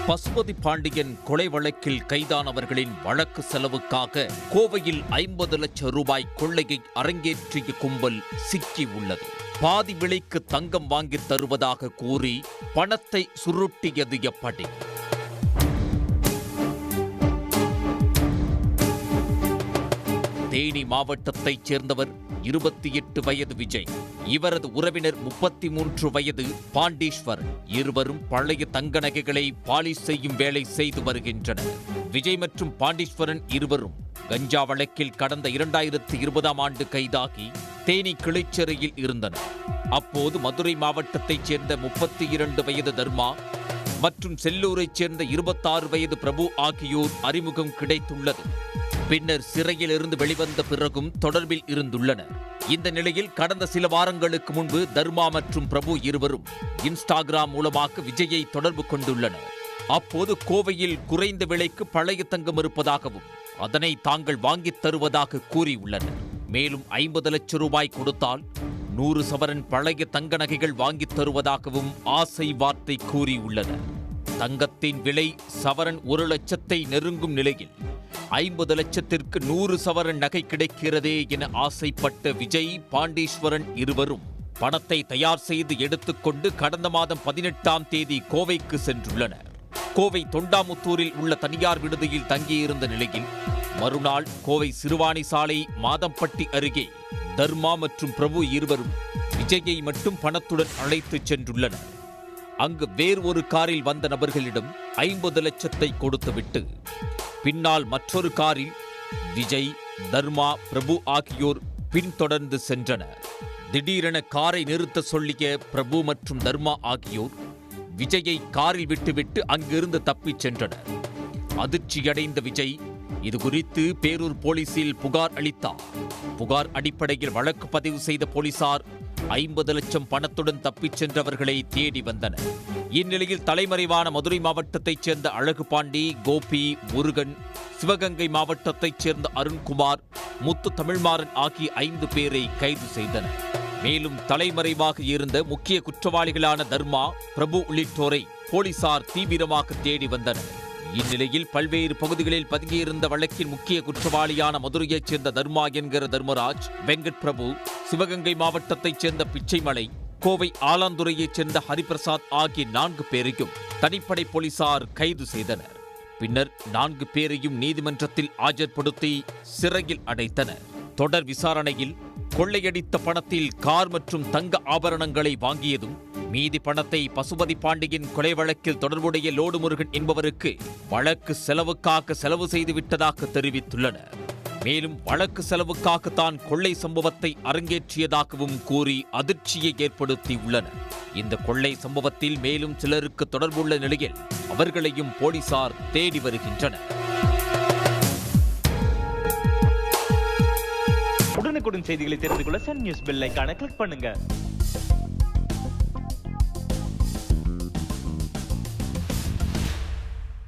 பசுபதி பாண்டியன் கொலை வழக்கில் கைதானவர்களின் வழக்கு செலவுக்காக கோவையில் 50 லட்சம் ரூபாய் கொள்ளையை அரங்கேற்றிய கும்பல் சிக்கி உள்ளது. பாதி விலைக்கு தங்கம் வாங்கித் தருவதாக கூறி பணத்தை சுருட்டியது எப்படி? தேனி மாவட்டத்தைச் சேர்ந்தவர் 28 வயது விஜய். இவரது உறவினர் 33 வயது பாண்டீஸ்வரன். இருவரும் பழைய தங்க நகைகளை பாலிஷ் செய்யும் வேலை செய்து வருகின்றனர். விஜய் மற்றும் பாண்டீஸ்வரன் இருவரும் கஞ்சா வழக்கில் கடந்த 2020ஆம் ஆண்டு கைதாகி தேனி கிளைச்சிறையில் இருந்தனர். அப்போது மதுரை மாவட்டத்தைச் சேர்ந்த 32 வயது தர்மா மற்றும் செல்லூரைச் சேர்ந்த 26 வயது பிரபு ஆகியோர் அறிமுகம் கிடைத்துள்ளது. பின்னர் சிறையிலிருந்து வெளிவந்த பிறகும் தொடர்பில் இருந்துள்ளனர். இந்த நிலையில் கடந்த சில வாரங்களுக்கு முன்பு தர்மா மற்றும் பிரபு இருவரும் இன்ஸ்டாகிராம் மூலமாக விஜயை தொடர்பு கொண்டுள்ளனர். அப்போது கோவையில் குறைந்த விலைக்கு பழைய தங்கம் இருப்பதாகவும் அதனை தாங்கள் வாங்கித் தருவதாக கூறியுள்ளனர். மேலும் 50 லட்சம் ரூபாய் கொடுத்தால் 100 சவரன் பழைய தங்க நகைகள் வாங்கித் தருவதாகவும் ஆசை வார்த்தை கூறியுள்ளனர். தங்கத்தின் விலை சவரன் 1 லட்சத்தை நெருங்கும் நிலையில் 50 லட்சத்திற்கு 100 சவரன் நகை கிடைக்கிறதே என ஆசைப்பட்ட விஜய், பாண்டீஸ்வரன் இருவரும் பணத்தை தயார் செய்து எடுத்துக்கொண்டு கடந்த மாதம் 18ஆம் தேதி கோவைக்கு சென்றுள்ளனர். கோவை தொண்டாமுத்தூரில் உள்ள தனியார் விடுதியில் தங்கியிருந்த நிலையில் மறுநாள் கோவை சிறுவாணி சாலை மாதம்பட்டி அருகே தர்மா மற்றும் பிரபு இருவரும் விஜயை மட்டும் பணத்துடன் அழைத்துச் சென்றுள்ளனர். அங்கு வேறு ஒரு காரில் வந்த நபர்களிடம் 50 லட்சத்தை கொடுத்துவிட்டு பின்னால் மற்றொரு காரில் விஜய், தர்மா, பிரபு ஆகியோர் பின்தொடர்ந்து சென்றனர். திடீரென காரை நிறுத்த சொல்லிய பிரபு மற்றும் தர்மா ஆகியோர் விஜயை காரில் விட்டுவிட்டு அங்கிருந்து தப்பிச் சென்றனர். அதிர்ச்சியடைந்த விஜய் இதுகுறித்து பேரூர் போலீசில் புகார் அளித்தார். புகார் அடிப்படையில் வழக்கு பதிவு செய்த போலீசார் 50 லட்சம் பணத்துடன் தப்பிச் சென்றவர்களை தேடி வந்தனர். இந்நிலையில் தலைமறைவான மதுரை மாவட்டத்தைச் சேர்ந்த அழகுபாண்டி, கோபி, முருகன், சிவகங்கை மாவட்டத்தைச் சேர்ந்த அருண்குமார், முத்து தமிழ்மாறன் ஆகிய 5 பேரை கைது செய்தனர். மேலும் தலைமறைவாக இருந்த முக்கிய குற்றவாளிகளான தர்மா, பிரபு உள்ளிட்டோரை போலீசார் தீவிரமாக தேடி வந்தனர். இந்நிலையில் பல்வேறு பகுதிகளில் பதுங்கியிருந்த வழக்கின் முக்கிய குற்றவாளியான மதுரையைச் சேர்ந்த தர்மா என்கிற தர்மராஜ், வெங்கட் பிரபு, சிவகங்கை மாவட்டத்தைச் சேர்ந்த பிச்சைமலை, கோவை ஆலாந்துறையைச் சேர்ந்த ஹரிபிரசாத் ஆகிய 4 பேரையும் தனிப்படை போலீசார் கைது செய்தனர். பின்னர் 4 பேரையும் நீதிமன்றத்தில் ஆஜர்படுத்தி சிறையில் அடைத்தனர். தொடர் விசாரணையில் கொள்ளையடித்த பணத்தில் கார் மற்றும் தங்க ஆபரணங்களை வாங்கியதும் மீதி பணத்தை பசுபதி பாண்டியன் கொலை வழக்கில் தொடர்புடைய லோடு முருகன் என்பவருக்கு வழக்கு செலவுக்காக செலவு செய்துவிட்டதாக தெரிவித்துள்ளனர். மேலும் வழக்கு செலவுக்காக தான் கொள்ளை சம்பவத்தை அரங்கேற்றியதாகவும் கூறி அதிர்ச்சியை ஏற்படுத்தியுள்ளனர். இந்த கொள்ளை சம்பவத்தில் மேலும் சிலருக்கு தொடர்புள்ள நிலையில் அவர்களையும் போலீசார் தேடி வருகின்றனர். உடனுக்குடன் செய்திகளை தெரிந்து கொள்ள சன் நியூஸ் பெல் ஐகானை கிளிக் பண்ணுங்க.